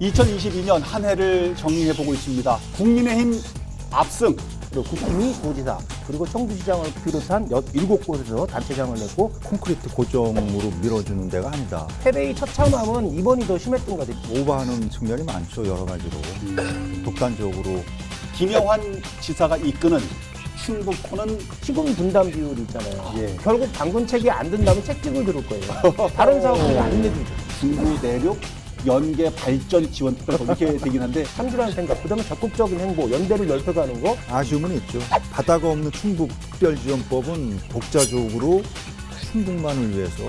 2022년 한 해를 정리해보고 있습니다. 국민의힘 압승. 그리고 국힘이 도지사, 그리고 청주시장을 비롯한 7곳에서 단체장을 냈고 콘크리트 고정으로 밀어주는 데가 아니다. 패배의 처참함은 이번이 더 심했던 것 같아요. 오버하는 측면이 많죠, 여러 가지로. 독단적으로. 김영환 지사가 이끄는 충북호는 시군 분담 비율이 있잖아요. 예. 결국 당근책이 안 든다면 책찍을 들을 거예요. 다른 사업들이 안 내주죠. 중부 내륙 연계 발전 지원 특별 이렇게 되긴 한데 참지라는 생각, 그다음에 적극적인 행보, 연대를 넓혀가는 거. 아쉬움은 있죠. 바다가 없는 충북특별지원법은 독자적으로 충북만을 위해서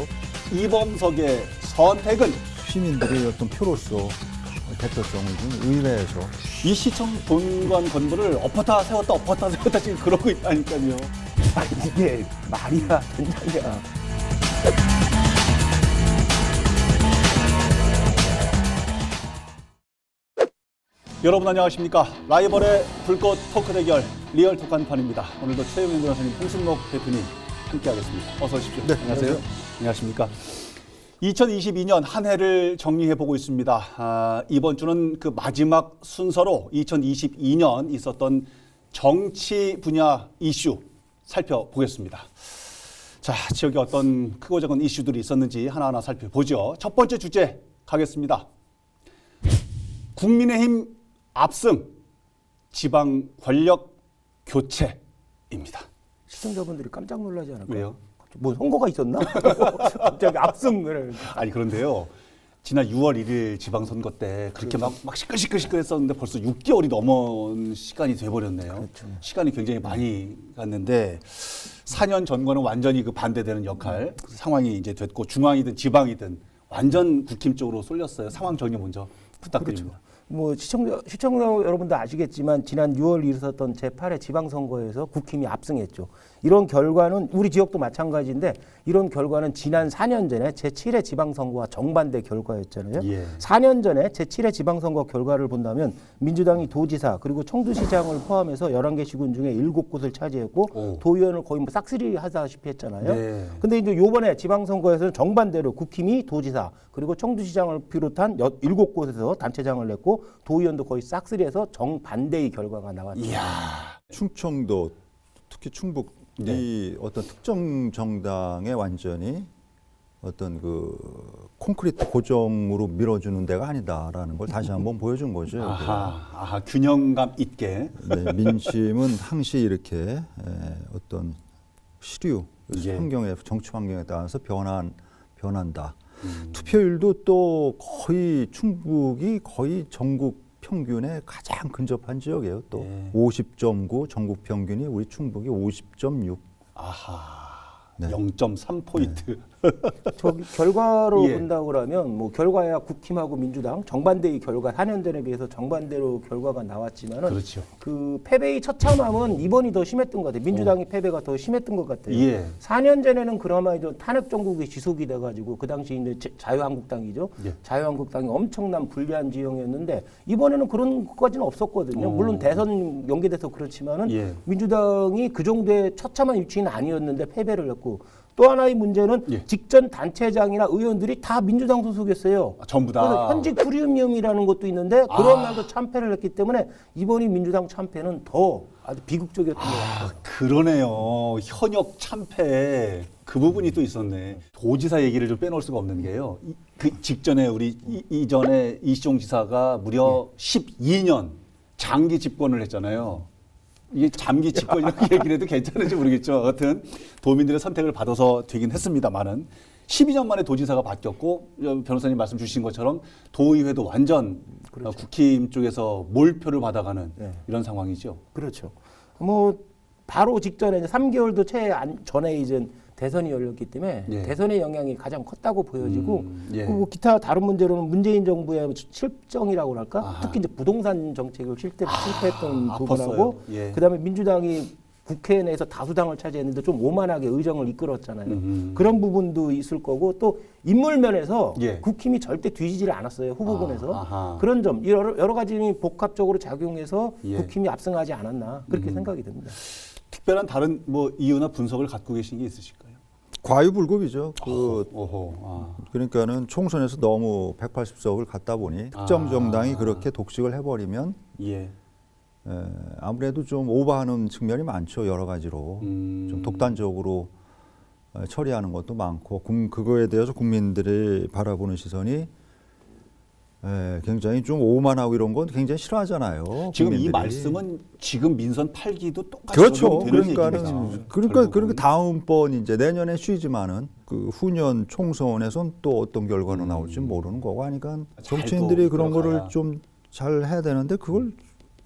이범석의 선택은 시민들의 어떤 표로서 대표성을 준 의회에서 이 시청 본관 건물을 엎었다 세웠다 지금 그러고 있다니까요. 아니, 이게 말이야 된다냐. 여러분 안녕하십니까. 라이벌의 불꽃 토크 대결 리얼 토크 한판입니다. 오늘도 최영민 변호사님, 홍순록 대표님 함께하겠습니다. 어서 오십시오. 네, 안녕하세요. 안녕하십니까. 2022년 한 해를 정리해보고 있습니다. 이번 주는 그 마지막 순서로 2022년 있었던 정치 분야 이슈 살펴보겠습니다. 자, 지역에 어떤 크고 작은 이슈들이 있었는지 하나하나 살펴보죠. 첫 번째 주제 가겠습니다. 국민의힘 압승, 지방 권력 교체입니다. 시청자분들이 깜짝 놀라지 않을까요? 왜요? 뭐 선거가 있었나? 갑자기 압승을. 아니 그런데요. 지난 6월 1일 지방선거 때 그렇게 막 시끌시끌했었는데 벌써 6개월이 넘은 시간이 돼버렸네요. 그렇죠. 시간이 굉장히 많이 갔는데 4년 전과는 완전히 그 반대되는 역할 상황이 이제 됐고 중앙이든 지방이든 완전 국힘 쪽으로 쏠렸어요. 상황 정리 먼저 부탁드립니다. 뭐 시청자 여러분도 아시겠지만 지난 6월 있었던 제8회 지방선거에서 국힘이 압승했죠. 이런 결과는 우리 지역도 마찬가지인데 이런 결과는 지난 4년 전에 제7회 지방선거와 정반대 결과였잖아요. 예. 4년 전에 제7회 지방선거 결과를 본다면 민주당이 도지사 그리고 청주시장을 포함해서 11개 시군 중에 7곳을 차지했고 오. 도의원을 거의 뭐 싹쓸이 하다시피 했잖아요. 네. 근데 이제 요번에 지방선거에서는 정반대로 국힘이 도지사 그리고 청주시장을 비롯한 7곳에서 단체장을 냈고 도의원도 거의 싹쓸이해서 정반대의 결과가 나왔죠. 이야. 충청도, 특히 충북이 네. 어떤 특정 정당에 완전히 어떤 그 콘크리트 고정으로 밀어주는 데가 아니다라는 걸 다시 한번 보여준 거죠. 아하, 균형감 있게. 네, 민심은 항시 이렇게 어떤 시류, 예. 환경에, 정치 환경에 따라서 변한다. 투표율도 또 거의 충북이 거의 전국 평균에 가장 근접한 지역이에요. 또 네. 50.9, 전국 평균이 우리 충북이 50.6. 아하. 네. 0.3포인트. 저기 결과로 예. 본다고 그러면 뭐 결과야 국힘하고 민주당 정반대의 결과 4년 전에 비해서 정반대로 결과가 나왔지만은 그렇죠. 그 패배의 처참함은 이번이 더 심했던 것 같아요. 민주당의 패배가 더 심했던 것 같아요. 예. 4년 전에는 그나마 이제 탄핵 정국이 지속이 돼가지고 그 당시 이제 자유한국당이죠. 예. 자유한국당이 엄청난 불리한 지형이었는데 이번에는 그런 것까지는 없었거든요. 물론 대선 연계돼서 그렇지만은 예. 민주당이 그 정도의 처참한 위치는 아니었는데 패배를 했고 또 하나의 문제는 예. 직전 단체장이나 의원들이 다 민주당 소속이었어요. 전부 다. 그래서 현직 프리미엄이라는 것도 있는데 그런 말도 참패를 했기 때문에 이번이 민주당 참패는 더 아주 비극적이었던 것 같아요. 그러네요. 현역 참패 그 부분이 또 있었네. 도지사 얘기를 좀 빼놓을 수가 없는 게요. 그 직전에 우리 이전에 이시종 지사가 무려 12년 장기 집권을 했잖아요. 이게 장기 집권 이렇게 얘기를 해도 괜찮은지 모르겠죠. 여하튼 도민들의 선택을 받아서 되긴 했습니다만은 12년 만에 도지사가 바뀌었고 변호사님 말씀 주신 것처럼 도의회도 완전 그렇죠. 국힘 쪽에서 몰표를 받아가는 네. 이런 상황이죠. 그렇죠. 뭐 바로 직전에 이제 3개월도 채 전에 이제 대선이 열렸기 때문에 예. 대선의 영향이 가장 컸다고 보여지고 예. 그리고 기타 다른 문제로는 문재인 정부의 실정이라고 할까? 아하. 특히 이제 부동산 정책을 실패했던 아팠어요. 부분하고 예. 그다음에 민주당이 국회 내에서 다수당을 차지했는데 좀 오만하게 의정을 이끌었잖아요. 그런 부분도 있을 거고 또 인물 면에서 예. 국힘이 절대 뒤지지를 않았어요. 후보군에서. 아하. 그런 점 여러 가지 복합적으로 작용해서 예. 국힘이 압승하지 않았나 그렇게 생각이 듭니다. 특별한 다른 뭐 이유나 분석을 갖고 계신 게 있으실까요? 과유불급이죠. 오호. 아. 그러니까는 총선에서 너무 180석을 갖다 보니 특정 정당이 그렇게 독식을 해버리면 예. 아무래도 좀 오버하는 측면이 많죠. 여러 가지로 좀 독단적으로 처리하는 것도 많고 그거에 대해서 국민들이 바라보는 시선이 굉장히 좀 오만하고 이런 건 굉장히 싫어하잖아요. 지금 국민들이. 이 말씀은 지금 민선 8기도 똑같이 그렇죠. 적용되는 그러니까는 얘기죠. 그러니까 다음번 이제 내년에 쉬지만은 그 후년 총선에선 또 어떤 결과로 나올지 모르는 거고 하니까 정치인들이 그런 거를 좀 잘 해야 되는데 그걸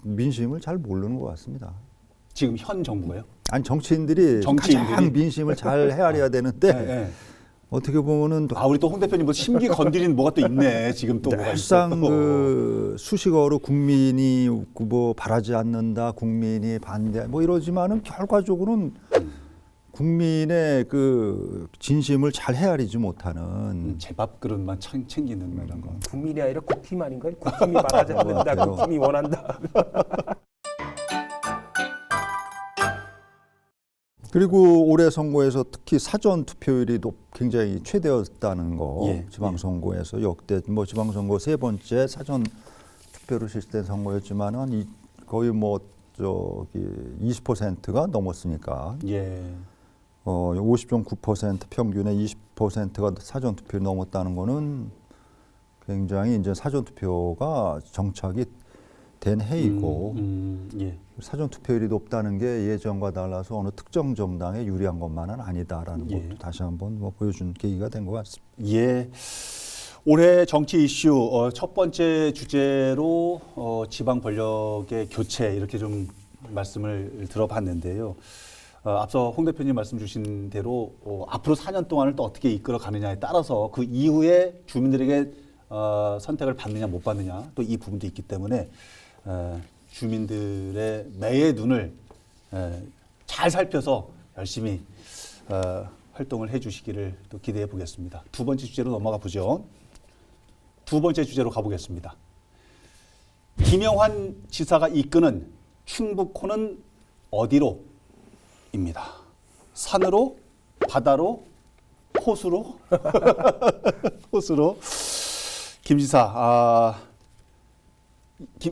민심을 잘 모르는 것 같습니다. 지금 현 정부가요? 아니 정치인들이 가장 민심을 잘 헤아려야 되는데 네. 어떻게 보면은 우리 또 홍 대표님 뭐 심기 건드리는 뭐가 또 있네. 지금 또 뭐가 있어. 늘상 그 수식어로 국민이 뭐 바라지 않는다, 국민이 반대 뭐 이러지만은 결과적으로는 국민의 그 진심을 잘 헤아리지 못하는 제밥 그릇만 챙기는 뭐 이런 거. 국민이 아니라 국힘 아닌가요? 국힘이 말하지 않는다, 국힘이 원한다. 그리고 올해 선거에서 특히 사전 투표율이 굉장히 최대였다는 거. 예, 지방선거에서 역대 뭐 지방선거 세 번째 사전 투표로 실시된 선거였지만은 거의 뭐 저기 20%가 넘었으니까. 예. 50.9% 평균에 20%가 사전 투표를 넘었다는 거는 굉장히 이제 사전 투표가 정착이 된 해이고 예. 사전 투표율이 높다는 게 예전과 달라서 어느 특정 정당에 유리한 것만은 아니다라는 예. 것도 다시 한번 뭐 보여준 계기가 된 것 같습니다. 예. 올해 정치 이슈 첫 번째 주제로 지방 권력의 교체 이렇게 좀 말씀을 들어봤는데요. 앞서 홍 대표님 말씀 주신 대로 앞으로 4년 동안을 또 어떻게 이끌어 가느냐에 따라서 그 이후에 주민들에게 선택을 받느냐 못 받느냐 또 이 부분도 있기 때문에 주민들의 매의 눈을 잘 살펴서 열심히 활동을 해 주시기를 또 기대해 보겠습니다. 두 번째 주제로 넘어가 보죠. 두 번째 주제로 가보겠습니다. 김영환 지사가 이끄는 충북호는 어디로? 입니다. 산으로, 바다로, 호수로, 호수로. 김 지사,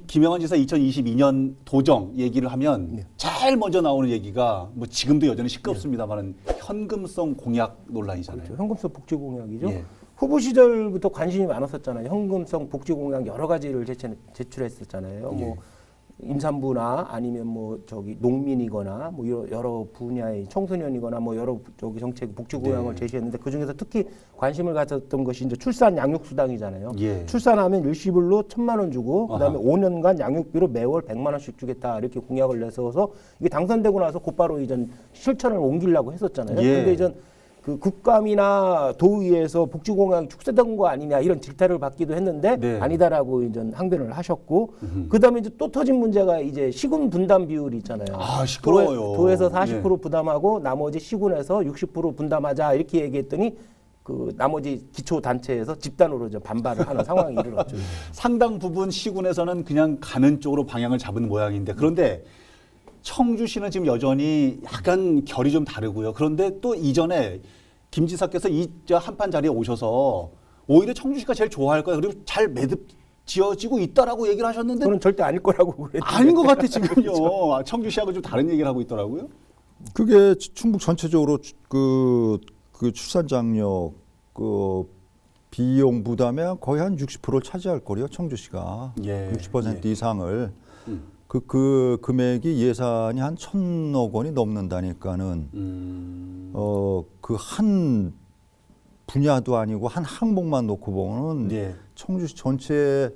김영환 지사 2022년 도정 얘기를 하면 제일 먼저 나오는 얘기가 뭐 지금도 여전히 시끄럽습니다만은 현금성 공약 논란이잖아요. 그렇죠. 현금성 복지 공약이죠. 예. 후보 시절부터 관심이 많았었잖아요. 현금성 복지 공약 여러 가지를 제출했었잖아요. 예. 뭐 임산부나 아니면 뭐 저기 농민이거나 뭐 여러 분야의 청소년이거나 뭐 여러 저기 정책 복지 공약을 제시했는데 그 중에서 특히 관심을 가졌던 것이 이제 출산 양육 수당이잖아요. 예. 출산하면 일시불로 1,000만 원 주고 그다음에 5년간 양육비로 매월 100만 원씩 주겠다 이렇게 공약을 내세워서 이게 당선되고 나서 곧바로 이전 실천을 옮기려고 했었잖아요. 예. 근데 이전 그 국감이나 도의회에서 복지 공약이 축소된 거 아니냐 이런 질타를 받기도 했는데 네. 아니다라고 이제 항변을 하셨고 그다음에 이제 또 터진 문제가 이제 시군 분담 비율이 있잖아요. 시끄러워요. 도에서 40% 예. 부담하고 나머지 시군에서 60% 분담하자 이렇게 얘기했더니 그 나머지 기초 단체에서 집단으로 이제 반발을 하는 상황이 일어났죠. 상당 부분 시군에서는 그냥 가는 쪽으로 방향을 잡은 모양인데 그런데 청주시는 지금 여전히 약간 결이 좀 다르고요. 그런데 또 이전에 김 지사께서 이 한판 자리에 오셔서 오히려 청주시가 제일 좋아할 거야. 그리고 잘 매듭 지어지고 있다라고 얘기를 하셨는데 저는 절대 아닐 거라고 그랬는데. 아닌 것 같아 지금요. 청주시하고 좀 다른 얘기를 하고 있더라고요. 그게 충북 전체적으로 그 출산 장려 그 비용 부담의 거의 한 60%를 차지할 거래요. 청주시가 예. 60% 이상을 그 금액이 예산이 한 1,000억 원이 넘는다니까는 그 한 분야도 아니고 한 항목만 놓고 보면은 예. 청주시 전체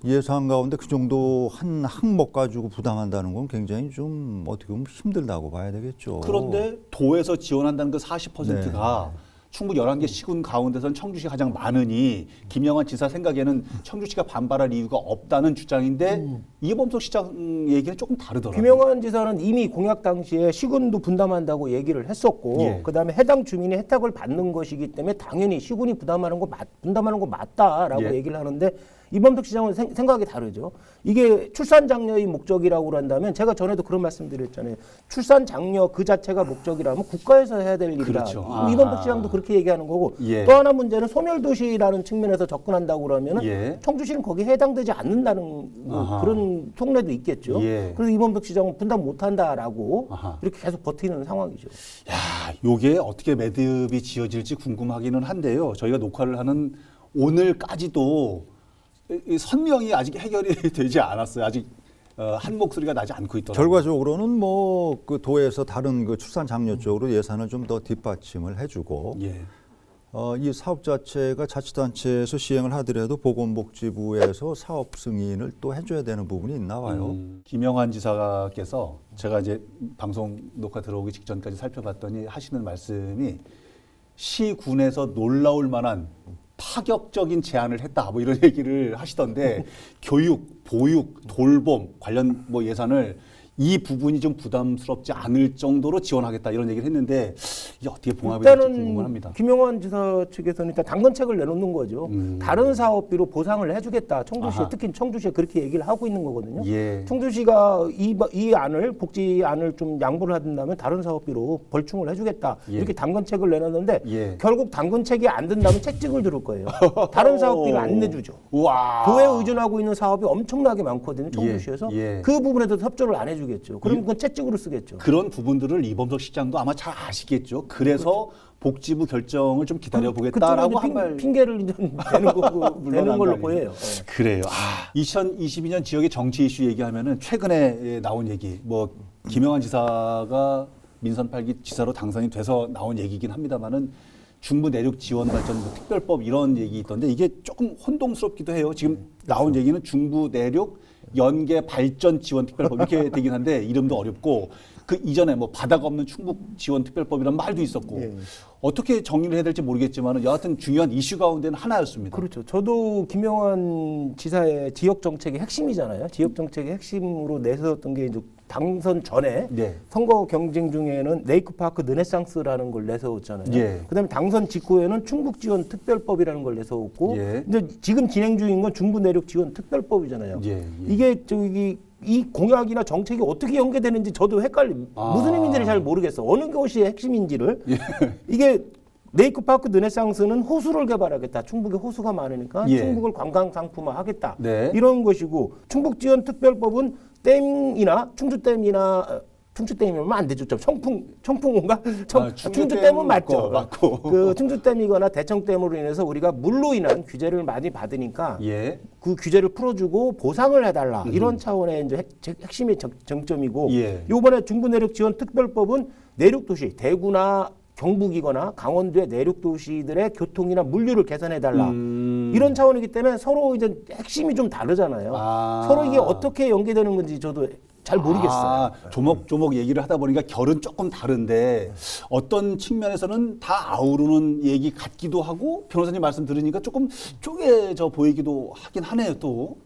예산 가운데 그 정도 한 항목 가지고 부담한다는 건 굉장히 좀 어떻게 보면 힘들다고 봐야 되겠죠. 그런데 도에서 지원한다는 그 40%가 충북 11개 시군 가운데선 청주시가 가장 많으니 김영환 지사 생각에는 청주시가 반발할 이유가 없다는 주장인데 이범석 시장 얘기는 조금 다르더라고요. 김영환 지사는 이미 공약 당시에 시군도 분담한다고 얘기를 했었고 예. 그다음에 해당 주민이 혜택을 받는 것이기 때문에 당연히 시군이 분담하는 거 맞다라고 예. 얘기를 하는데 이범석 시장은 생각이 다르죠. 이게 출산 장려의 목적이라고 한다면 제가 전에도 그런 말씀드렸잖아요. 출산 장려 그 자체가 목적이라면 국가에서 해야 될 일이다. 그렇죠. 이범석 시장도 그렇게 얘기하는 거고 예. 또 하나 문제는 소멸도시라는 측면에서 접근한다고 그러면 예. 청주시는 거기에 해당되지 않는다는 뭐 그런 속내도 있겠죠. 예. 그래서 이범석 시장은 분담 못한다라고 아하. 이렇게 계속 버티는 상황이죠. 야, 요게 어떻게 매듭이 지어질지 궁금하기는 한데요. 저희가 녹화를 하는 오늘까지도 이 선명히 아직 해결이 되지 않았어요. 아직 한 목소리가 나지 않고 있더라고요. 결과적으로는 뭐 그 도에서 다른 그 출산 장려 쪽으로 예산을 좀 더 뒷받침을 해주고 예. 이 사업 자체가 자치단체에서 시행을 하더라도 보건복지부에서 사업 승인을 또 해줘야 되는 부분이 있나 봐요. 김영환 지사께서 제가 이제 방송 녹화 들어오기 직전까지 살펴봤더니 하시는 말씀이 시군에서 놀라울 만한 파격적인 제안을 했다 뭐 이런 얘기를 하시던데 교육, 보육, 돌봄 관련 뭐 예산을 이 부분이 좀 부담스럽지 않을 정도로 지원하겠다 이런 얘기를 했는데 이게 어떻게 봉합이 될지 궁금합니다. 일단은 김영환 지사 측에서는 일단 당근책을 내놓는 거죠. 다른 사업비로 보상을 해주겠다. 청주시에 아하. 특히 청주시에 그렇게 얘기를 하고 있는 거거든요. 예. 청주시가 이 안을 복지안을 좀 양보를 한다면 다른 사업비로 벌충을 해주겠다. 예. 이렇게 당근책을 내놨는데 예. 결국 당근책이 안 된다면 채찍을 들을 거예요. 다른 사업비를 안 내주죠. 와. 도에 의존하고 있는 사업이 엄청나게 많거든요. 청주시에서 예, 예. 그 부분에 대해서 협조를 안 해주겠죠. 그럼 그건 채찍으로 쓰겠죠. 그런 부분들을 이범석 시장도 아마 잘 아시겠죠. 그래서 복지부 결정을 좀 기다려 보겠다라고 한 말. 핑계를 이제 대는 거고 되는 걸로 보여요. 그래요. 2022년 지역의 정치 이슈 얘기하면은 최근에 나온 얘기, 뭐 김영환 지사가 민선 8기 지사로 당선이 돼서 나온 얘기긴 합니다만은 중부 내륙 지원 발전 뭐 특별법 이런 얘기 있던데 이게 조금 혼동스럽기도 해요. 지금 나온 얘기는 중부 내륙 연계 발전 지원 특별법 이렇게 되긴 한데 이름도 어렵고 그 이전에 뭐 바다가 없는 충북 지원 특별법이란 말도 있었고 예. 어떻게 정리를 해야 될지 모르겠지만 여하튼 중요한 이슈 가운데는 하나였습니다. 그렇죠. 저도 김영환 지사의 지역 정책의 핵심이잖아요. 지역 정책의 핵심으로 내세웠던 게 이제 당선 전에 네. 선거 경쟁 중에는 레이크파크 르네상스라는 걸 내세웠잖아요. 예. 그다음에 당선 직후에는 충북 지원 특별법이라는 걸 내세웠고, 예. 근데 지금 진행 중인 건 중부 내륙 지원 특별법이잖아요. 예, 예. 이게 저기 이 공약이나 정책이 어떻게 연계되는지 저도 헷갈림. 무슨 의미인지를 잘 모르겠어. 어느 것이 핵심인지를. 예. 이게 레이크파크 르네상스는 호수를 개발하겠다. 충북에 호수가 많으니까 예. 충북을 관광 상품화하겠다. 네. 이런 것이고 충북 지원 특별법은 댐이나 충주댐이면 안 되죠. 청풍호인가? 충주댐은 맞죠. 맞고. 그 충주댐이거나 대청댐으로 인해서 우리가 물로 인한 규제를 많이 받으니까 예. 그 규제를 풀어주고 보상을 해달라 이런 차원의 이제 핵심의 정점이고 예. 이번에 중부 내륙 지원 특별법은 내륙 도시 대구나 경북이거나 강원도의 내륙 도시들의 교통이나 물류를 개선해달라 이런 차원이기 때문에 서로 이제 핵심이 좀 다르잖아요. 서로 이게 어떻게 연계되는 건지 저도 잘 모르겠어요. 조목조목 얘기를 하다 보니까 결은 조금 다른데 어떤 측면에서는 다 아우르는 얘기 같기도 하고 변호사님 말씀 들으니까 조금 쪼개져 보이기도 하긴 하네요 또.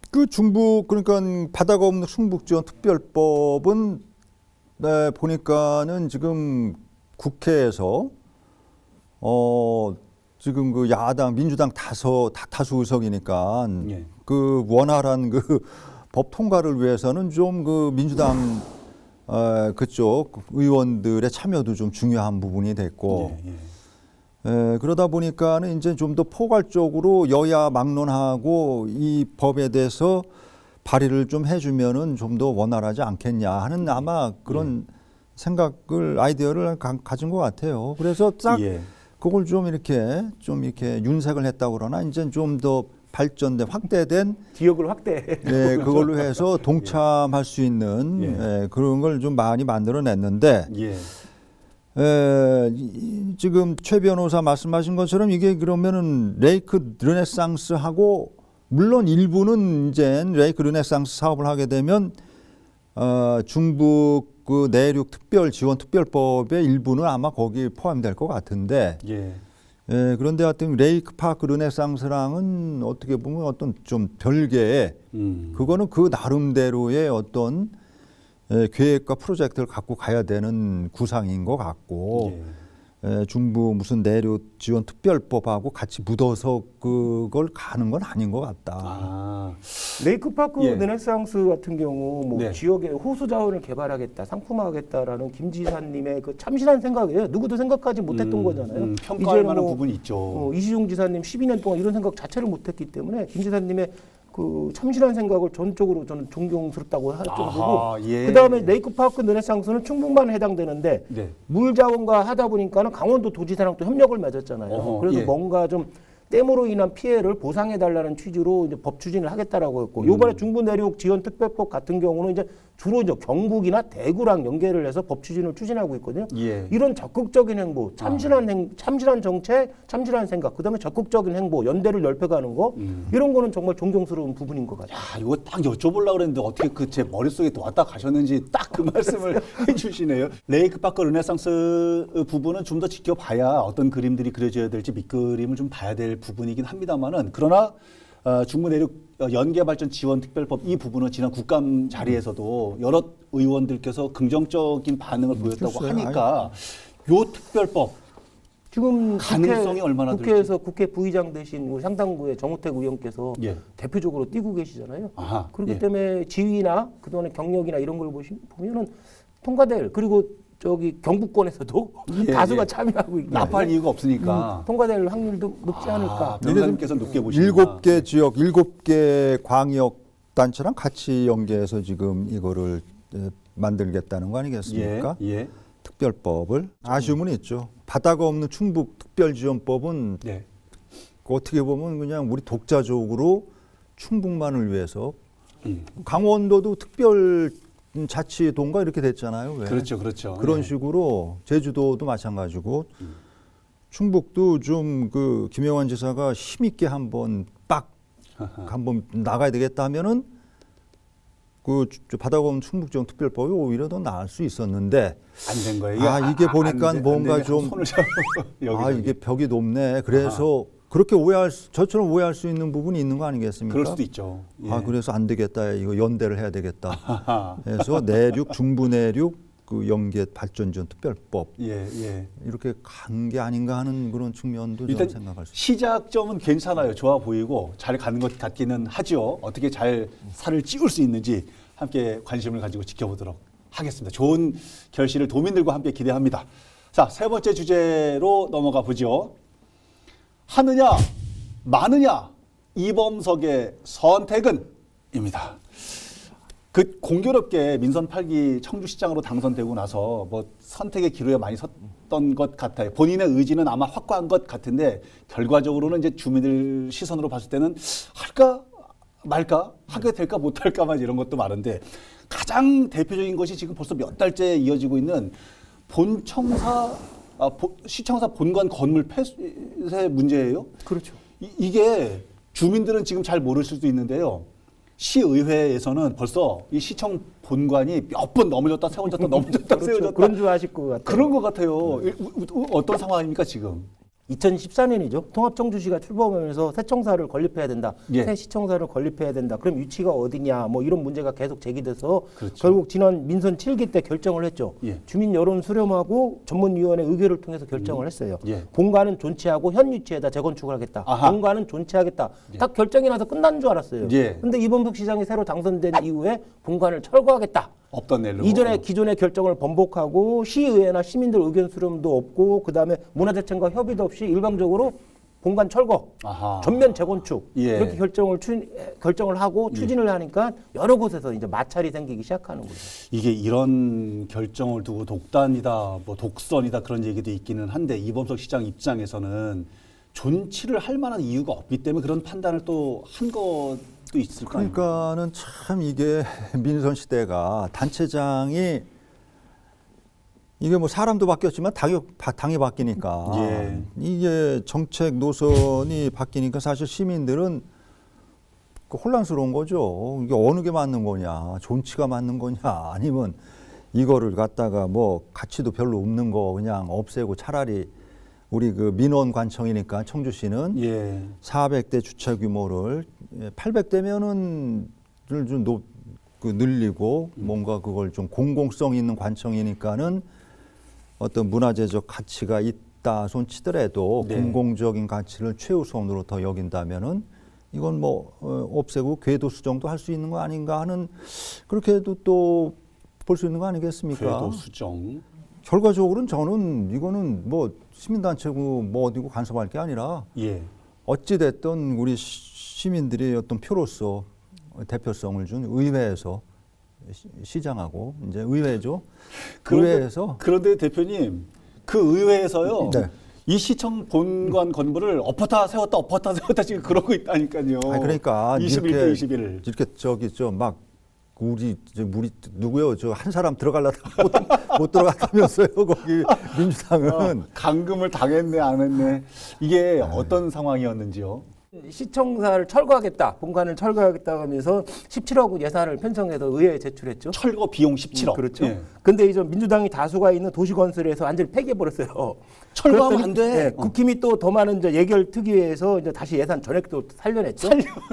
그 중북 그러니까 바다가 없는 충북 지원 특별법은 보니까는 지금 국회에서 지금 그 야당 민주당 다수 의석이니까 예. 그 원활한 그 법 통과를 위해서는 좀 그 민주당 그쪽 의원들의 참여도 좀 중요한 부분이 됐고 그러다 보니까는 이제 좀 더 포괄적으로 여야 막론하고 이 법에 대해서 발의를 좀 해주면은 좀 더 원활하지 않겠냐 하는 아마 그런 생각을 아이디어를 가진 것 같아요. 그래서 딱 그걸 좀 이렇게 윤색을 했다고 그러나 이제 좀 더 발전된 확대된 지역을 확대. 네, 그걸로 해서 동참할 수 있는 그런 걸 좀 많이 만들어냈는데 지금 최 변호사 말씀하신 것처럼 이게 그러면은 레이크 르네상스하고 물론 일부는 이제 레이크 르네상스 사업을 하게 되면 중북 그 내륙 특별 지원 특별법의 일부는 아마 거기 포함될 것 같은데. 그런데 하여튼 레이크파크 르네상스랑은 어떻게 보면 어떤 좀 별개의 그거는 그 나름대로의 어떤 계획과 프로젝트를 갖고 가야 되는 구상인 것 같고 중부 무슨 내륙 지원 특별법하고 같이 묻어서 그걸 가는 건 아닌 것 같다. 아, 레이크파크 예. 르네상스 같은 경우 뭐 네. 지역에 호수 자원을 개발하겠다, 상품화하겠다라는 김 지사님의 그 참신한 생각이에요. 누구도 생각하지 못했던 거잖아요. 평가할 이제는 만한 뭐, 부분이 있죠. 이시종 지사님 12년 동안 이런 생각 자체를 못했기 때문에 김 지사님의 그 참신한 생각을 전적으로 저는 존경스럽다고 할 정도고, 아하, 예. 그다음에 레이크파크 르네상스는 충북만 해당되는데 네. 물 자원과 하다 보니까는 강원도 도지사랑 또 협력을 맺었잖아요. 어허, 그래서 예. 뭔가 좀 댐으로 인한 피해를 보상해 달라는 취지로 이제 법 추진을 하겠다라고 했고, 이번에 중부 내륙 지원 특별법 같은 경우는 이제 주로 이제 경북이나 대구랑 연계를 해서 법 추진을 추진하고 있거든요. 예. 이런 적극적인 행보, 참신한 정책, 참신한 생각, 그다음에 적극적인 행보, 연대를 넓혀가는 거, 이런 거는 정말 존경스러운 부분인 것 같아요. 야, 이거 딱 여쭤보려고 그랬는데 어떻게 그 제 머릿속에 또 왔다 가셨는지 딱 그 말씀을 해주시네요. 레이크파크 르네상스 부분은 좀 더 지켜봐야 어떤 그림들이 그려져야 될지 밑그림을 좀 봐야 될 부분이긴 합니다만은, 그러나 중부 내륙 연계발전 지원 특별법 이 부분은 지난 국감 자리에서도 여러 의원들께서 긍정적인 반응을 보였다고 글쎄요. 하니까 요 특별법 지금 가능성이 얼마나 국회에서 국회 부의장 되신 우리 상당구의 정우택 의원께서 예. 대표적으로 뛰고 계시잖아요. 아하, 그렇기 예. 때문에 지위나 그동안의 경력이나 이런 걸 보면은 통과될, 그리고 저기 경북권에서도 예, 다수가 예. 참여하고 있기 나팔 때문에 이유가 없으니까 통과될 확률도 높지 않을까. 변호사님께서 높게 보시는구나. 7개 지역, 7개 광역 단체랑 같이 연계해서 지금 이거를 만들겠다는 거 아니겠습니까? 예, 예. 특별법을. 아쉬움은 있죠. 바다가 없는 충북 특별지원법은 네. 어떻게 보면 그냥 우리 독자적으로 충북만을 위해서, 음. 강원도도 특별 자치도인가 이렇게 됐잖아요. 왜? 그렇죠, 그렇죠. 그런 예. 식으로 제주도도 마찬가지고 충북도 좀 그 김영환 지사가 힘있게 한번 한번 나가야 되겠다 하면은 그 바다가 없는 충북 지원 특별법이 오히려 더 나을 수 있었는데, 안 된 거예요. 이게 보니까 뭔가 좀 손을 잡고 여기 이게 벽이 높네. 그래서 그렇게 저처럼 오해할 수 있는 부분이 있는 거 아니겠습니까? 그럴 수도 있죠. 예. 그래서 안 되겠다. 이거 연대를 해야 되겠다. 아하. 그래서 내륙 중부 내륙 그 연계 발전 지원 특별법 예, 예. 이렇게 간 게 아닌가 하는 그런 측면도 일단 저는 생각할 수 있습니다. 시작점은 괜찮아요. 좋아 보이고 잘 가는 것 같기는 하죠. 어떻게 잘 살을 찌울 수 있는지 함께 관심을 가지고 지켜보도록 하겠습니다. 좋은 결실을 도민들과 함께 기대합니다. 자, 세 번째 주제로 넘어가 보죠. 하느냐 마느냐 이범석의 선택은입니다. 그 공교롭게 민선 8기 청주시장으로 당선되고 나서 뭐 선택의 기로에 많이 섰던 것 같아요. 본인의 의지는 아마 확고한 것 같은데 결과적으로는 이제 주민들 시선으로 봤을 때는 할까 말까 하게 될까 못할까만 이런 것도 많은데, 가장 대표적인 것이 지금 벌써 몇 달째 이어지고 있는 시청사 본관 건물 폐쇄 문제예요. 그렇죠. 이게 주민들은 지금 잘 모를 수도 있는데요. 시의회에서는 벌써 이 시청 본관이 몇 번 넘어졌다 세워졌다 넘어졌다 그렇죠. 세워졌다 그런 줄 아실 것 같아요. 그런 것 같아요. 어떤 상황입니까 지금? 2014년이죠. 통합청주시가 출범하면서 새 청사를 건립해야 된다. 예. 새 시청사를 건립해야 된다. 그럼 위치가 어디냐, 뭐 이런 문제가 계속 제기돼서 그렇죠. 결국 지난 민선 7기 때 결정을 했죠. 예. 주민 여론 수렴하고 전문위원회 의결을 통해서 결정을 했어요. 예. 본관은 존치하고 현 위치에다 재건축을 하겠다. 아하. 본관은 존치하겠다. 딱 결정이 나서 끝난 줄 알았어요. 예. 근데 이범석 시장이 새로 당선된 이후에 본관을 철거하겠다. 없던 일로. 기존의 결정을 번복하고 시의회나 시민들 의견 수렴도 없고, 그다음에 문화재청과 협의도 없이 일방적으로 본관 철거, 아하. 전면 재건축 예. 이렇게 결정을 하고 추진을 하니까 여러 곳에서 이제 마찰이 생기기 시작하는 거죠. 이게 이런 결정을 두고 독단이다, 뭐 독선이다 그런 얘기도 있기는 한데, 이범석 시장 입장에서는 존치를 할 만한 이유가 없기 때문에 그런 판단을 또 한 것도 있을 거 아닙니까? 그러니까는 참 이게 민선 시대가 단체장이 이게 뭐 사람도 바뀌었지만 당이 바뀌니까 예. 이게 정책 노선이 바뀌니까 사실 시민들은 그 혼란스러운 거죠. 이게 어느 게 맞는 거냐, 존치가 맞는 거냐, 아니면 이거를 갖다가 뭐 가치도 별로 없는 거 그냥 없애고 차라리 우리 그 민원관청이니까 청주시는 예. 400대 주차 규모를 800대면은 좀 늘리고 뭔가 그걸 좀 공공성 있는 관청이니까는 어떤 문화재적 가치가 있다 손 치더라도 네. 공공적인 가치를 최우선으로 더 여긴다면은 이건 뭐 없애고 궤도 수정도 할 수 있는 거 아닌가 하는 그렇게도 또 볼 수 있는 거 아니겠습니까? 궤도 수정. 결과적으로는 저는 이거는 뭐 시민단체고 뭐 어디고 간섭할 게 아니라 예. 어찌 됐든 우리 시민들이 어떤 표로서 대표성을 준 의회에서 시장하고 이제 의회죠. 의회에서 그런데 대표님 그 의회에서요. 네. 이 시청 본관 건물을 엎었다 세웠다 지금 그러고 있다니까요. 아니 그러니까 21대 21을. 이렇게 저기 막 우리 누구요? 저 한 사람 들어가려다 못 들어갔다면서요? 거기 민주당은 감금을 당했네 안 했네. 이게 어떤 상황이었는지요? 시청사를 철거하겠다, 본관을 철거하겠다 하면서 17억 예산을 편성해서 의회에 제출했죠. 철거 비용 17억. 그렇죠. 예. 근데 이제 민주당이 다수가 있는 도시건설에서 완전히 폐기해버렸어요. 철거하면 안 돼. 네, 국힘이 또 더 많은 이제 예결 특위에서 이제 다시 예산 전액도 살려냈죠.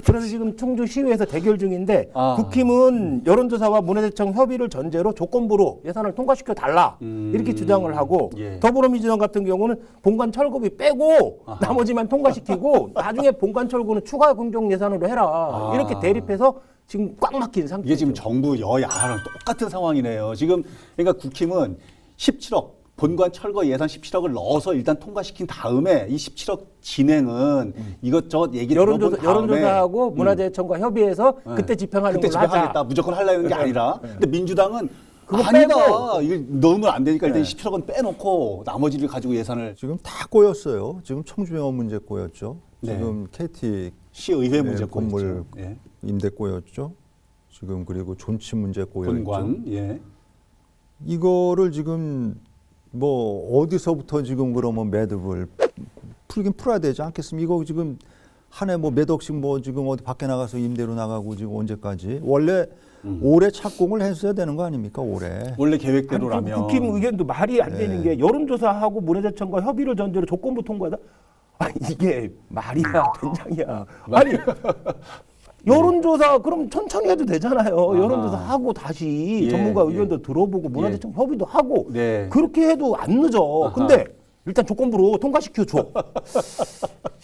그래서 지금 청주시의회에서 대결 중인데 아. 국힘은 여론조사와 문화재청 협의를 전제로 조건부로 예산을 통과시켜 달라 이렇게 주장을 하고 예. 더불어민주당 같은 경우는 본관 철거비 빼고 나머지만 통과시키고 나중에 본관 철거는 추가 공정 예산으로 해라 이렇게 대립해서 지금 꽉 막힌 상태죠. 이게 지금 정부 여야랑 똑같은 상황이네요. 지금 그러니까 국힘은 17억 본관 철거 예산 17억을 넣어서 일단 통과시킨 다음에 이 17억 진행은 이것저것 얘기 들어본 다음에 여론조사하고 문화재청과 협의해서 그때 집행하는 그때 걸로 하자. 집행하겠다. 무조건 하려는 게 아니라. 근데 민주당은 그거 아니다. 이거 넣으면 안 되니까 일단 17억은 빼놓고 나머지를 가지고 예산을 지금 다 꼬였어요. 지금 청주병원 문제 꼬였죠. 네. 지금 KT 시의회 문제 건물 꼬였죠. 예. 임대 꼬였죠. 지금 그리고 존치 문제 꼬였죠. 본관. 예. 이거를 지금 뭐 어디서부터 지금 그러면 매듭을 풀긴 풀어야 되지 않겠습니까? 이거 지금 한 해 뭐 몇 억씩 뭐 지금 어디 밖에 나가서 임대로 나가고 지금 언제까지? 원래 올해 착공을 했어야 되는 거 아닙니까? 올해. 원래 계획대로라면 국힘 의견도 말이 안 되는 게 여론조사하고 문화재청과 협의를 전제로 조건부 통과다. 아니 이게 말이야 된장이야. 아니 여론조사 그럼 천천히 해도 되잖아요. 여론조사 하고 다시 예, 전문가 예. 의견도 들어보고 문화재청 협의도 하고 네. 그렇게 해도 안 늦어. 근데 일단 조건부로 통과시켜 줘.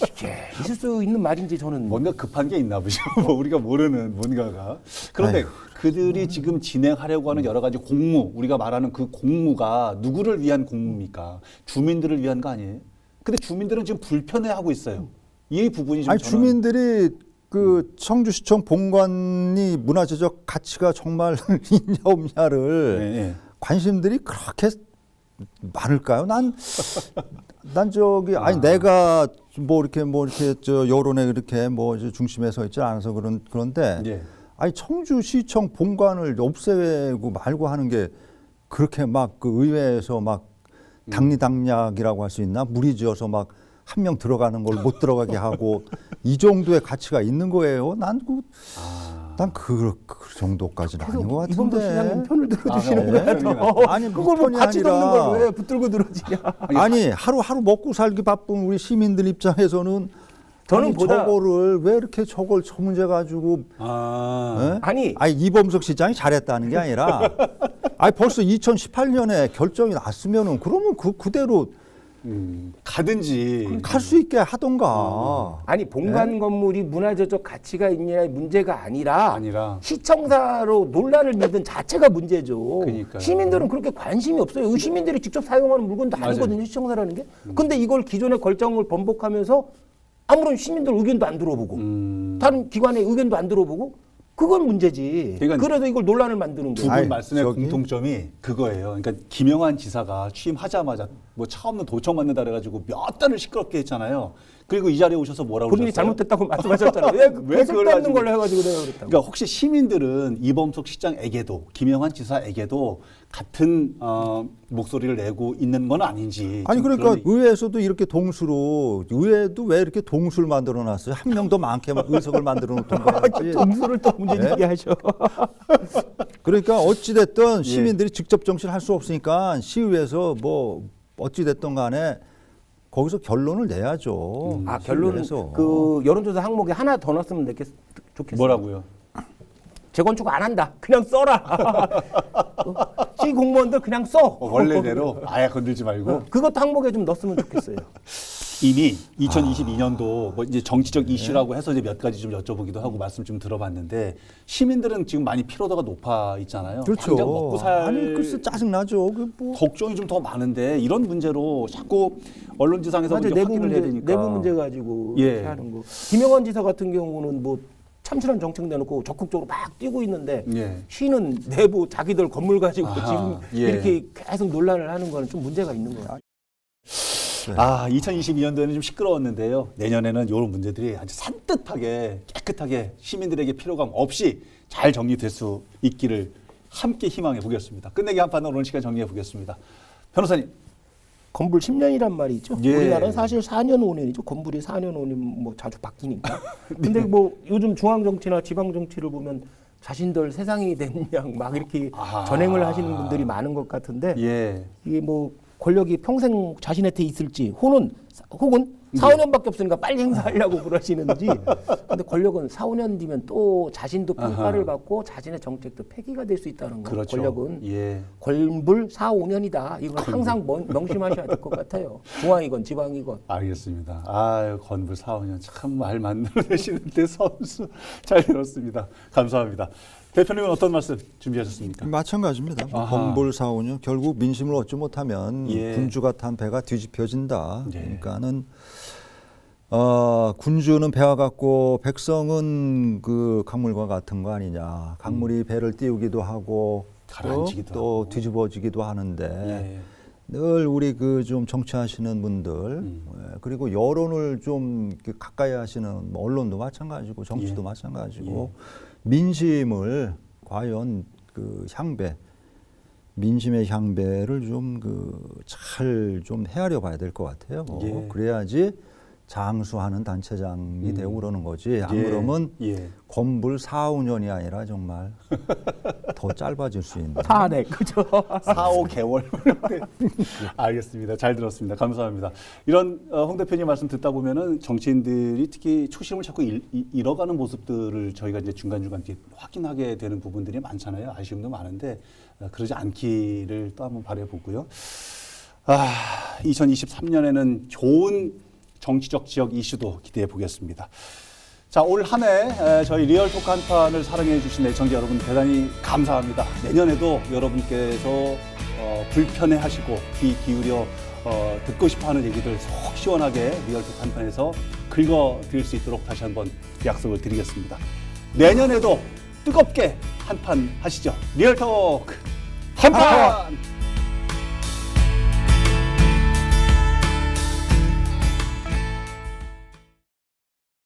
이게 있을 수 있는 말인지 저는 뭔가 급한 게 있나 보죠. 뭐 우리가 모르는 뭔가가. 그런데 아이고. 그들이 지금 진행하려고 하는 여러 가지 공무, 우리가 말하는 그 공무가 누구를 위한 공무입니까? 주민들을 위한 거 아니에요? 근데 주민들은 지금 불편해하고 있어요. 이 부분이 좀 아니 저는 주민들이 그 청주시청 본관이 문화재적 가치가 정말 있냐 없냐를 예, 예. 관심들이 그렇게 많을까요? 난 저기 아니 내가 뭐 이렇게 저 여론에 이렇게 뭐 이제 중심에 서 있지 않아서 그런데 예. 아니 청주시청 본관을 없애고 말고 하는 게 그렇게 막 그 의회에서 막 당리당략이라고 할 수 있나? 무리지어서 막 한 명 들어가는 걸 못 들어가게 하고 이 정도의 가치가 있는 거예요. 난 그 정도까지는 아닌 것 이범도 같은데. 시장님 편을 들어주시는 네. 거예요. 아니, 그걸 뭐 편이 같이 아니라. 듣는 걸 왜 붙들고 들어지냐? 아니 하루하루 먹고 살기 바쁜 우리 시민들 입장에서는 저는 아니, 보다- 저거를 왜 이렇게 저걸 저 문제 가지고 아, 예? 아니 이범석 시장이 잘했다는 게 아니라 아니 벌써 2018년에 결정이 났으면은 그러면 그대로 가든지. 갈 수 있게 하던가. 아니 본관 건물이 문화재적 가치가 있냐의 문제가 아니라 시청사로 논란을 믿는 자체가 문제죠. 그러니까요. 시민들은 그렇게 관심이 없어요. 시민들이 직접 사용하는 물건도 아니거든요. 시청사라는 게. 근데 이걸 기존의 결정을 번복하면서 아무런 시민들 의견도 안 들어보고 다른 기관의 의견도 안 들어보고 그건 문제지. 그러니까 그래서 이걸 논란을 만드는 두 거예요. 분 아니, 말씀의 저기- 공통점이 그거예요. 그러니까 김영환 지사가 취임하자마자 뭐 차 없는 도청 맞는다 그래가지고 몇 달을 시끄럽게 했잖아요. 그리고 이 자리에 오셔서 뭐라고 본인이 그러셨어요? 잘못했다고 말씀하셨잖아요. 왜 그걸 쓸데없는 가지고- 걸로 해가지고 내가 그랬다고. 그러니까 혹시 시민들은 이범석 시장에게도 김영환 지사에게도 같은 목소리를 내고 있는 건 아닌지. 아니 좀 그러니까 그런 의회에서도 이렇게 동수로 의회도 왜 이렇게 동수를 만들어 놨어요? 한 명 더 많게 의석을 만들어 놓던 거지. 동수를 또 문제 네? 제기하셔. 그러니까 어찌 됐든 예. 시민들이 직접 정치를 할 수 없으니까 시의회에서 뭐 어찌 됐든 간에 거기서 결론을 내야죠. 결론은 시의회에서. 그 여론조사 항목에 하나 더 넣었으면 좋겠어요. 뭐라고요? 재건축 안 한다. 그냥 써라. 시 공무원들 그냥 써. 원래대로 아예 건들지 말고. 그것도 항목에 좀 넣었으면 좋겠어요. 이미 2022년도 뭐 이제 정치적 이슈라고 해서 이제 몇 가지 좀 여쭤보기도 하고 말씀 좀 들어봤는데 시민들은 지금 많이 피로도가 높아 있잖아요. 그렇죠. 당장 먹고 살 아니 글쎄 짜증 나죠. 뭐. 걱정이 좀 더 많은데 이런 문제로 자꾸 언론지상에서 맞아요. 이제 확인을 해야 되니까. 내부 문제 가지고 예. 이렇게 하는 거. 김영환 지사 같은 경우는 뭐 참신한 정책 내놓고 적극적으로 막 뛰고 있는데 예. 시는 내부 자기들 건물 가지고 아하, 지금 예. 이렇게 계속 논란을 하는 거는 좀 문제가 있는 거예요. 2022년도에는 좀 시끄러웠는데요. 내년에는 이런 문제들이 아주 산뜻하게 깨끗하게 시민들에게 피로감 없이 잘 정리될 수 있기를 함께 희망해 보겠습니다. 끝내기 한판으로 오늘 시간 정리해 보겠습니다. 변호사님. 건불 10년이란 말이 있죠. 예. 우리나라는 사실 4년 5년이죠. 건불이 4년 5년 뭐 자주 바뀌니까. 근데 뭐 요즘 중앙 정치나 지방 정치를 보면 자신들 세상이 된 양 막 이렇게 전행을 하시는 분들이 많은 것 같은데 예. 이게 뭐 권력이 평생 자신한테 있을지 혹은 4, 5년밖에 없으니까 빨리 행사하려고 그러시는지. 근데 권력은 4, 5년 뒤면 또 자신도 평가를 받고 자신의 정책도 폐기가 될 수 있다는 거. 그렇죠. 권력은 예. 건불 4, 5년이다. 이걸 항상 명심하셔야 될 것 같아요. 중앙이건 지방이건. 알겠습니다. 아유, 건불 4, 5년 참 말 만들어내시는데 선수 잘 들었습니다. 감사합니다. 대표님은 어떤 말씀 준비하셨습니까? 마찬가지입니다. 아하. 건불 4, 5년 결국 민심을 얻지 못하면 예. 군주가 탄 배가 뒤집혀진다. 예. 그러니까는 군주는 배와 같고 백성은 그 강물과 같은 거 아니냐. 강물이 배를 띄우기도 하고 가라앉히기도 또 하고. 뒤집어지기도 하는데 예. 늘 우리 그 좀 정치하시는 분들 그리고 여론을 좀 가까이 하시는 뭐 언론도 마찬가지고 정치도 예. 마찬가지고 민심을 과연 그 향배 민심의 향배를 좀 그 잘 좀 헤아려 봐야 될 것 같아요. 예. 그래야지 장수하는 단체장이 되고 그러는 거지. 안 예. 그러면 예. 건불 4, 5년이 아니라 정말 더 짧아질 수 있는. 4네, 그죠? 4, 5개월. 알겠습니다. 잘 들었습니다. 감사합니다. 이런 홍 대표님 말씀 듣다 보면은 정치인들이 특히 초심을 자꾸 잃어가는 모습들을 저희가 이제 중간중간 확인하게 되는 부분들이 많잖아요. 아쉬움도 많은데 그러지 않기를 또 한번 바라보고요. 2023년에는 좋은 정치적 지역 이슈도 기대해 보겠습니다. 자, 올 한 해 저희 리얼토크 한판을 사랑해 주신 애청자 여러분 대단히 감사합니다. 내년에도 여러분께서 불편해 하시고 귀 기울여 듣고 싶어하는 얘기들 속 시원하게 리얼토크 한판에서 긁어 드릴 수 있도록 다시 한번 약속을 드리겠습니다. 내년에도 뜨겁게 한판 하시죠. 리얼토크 한판!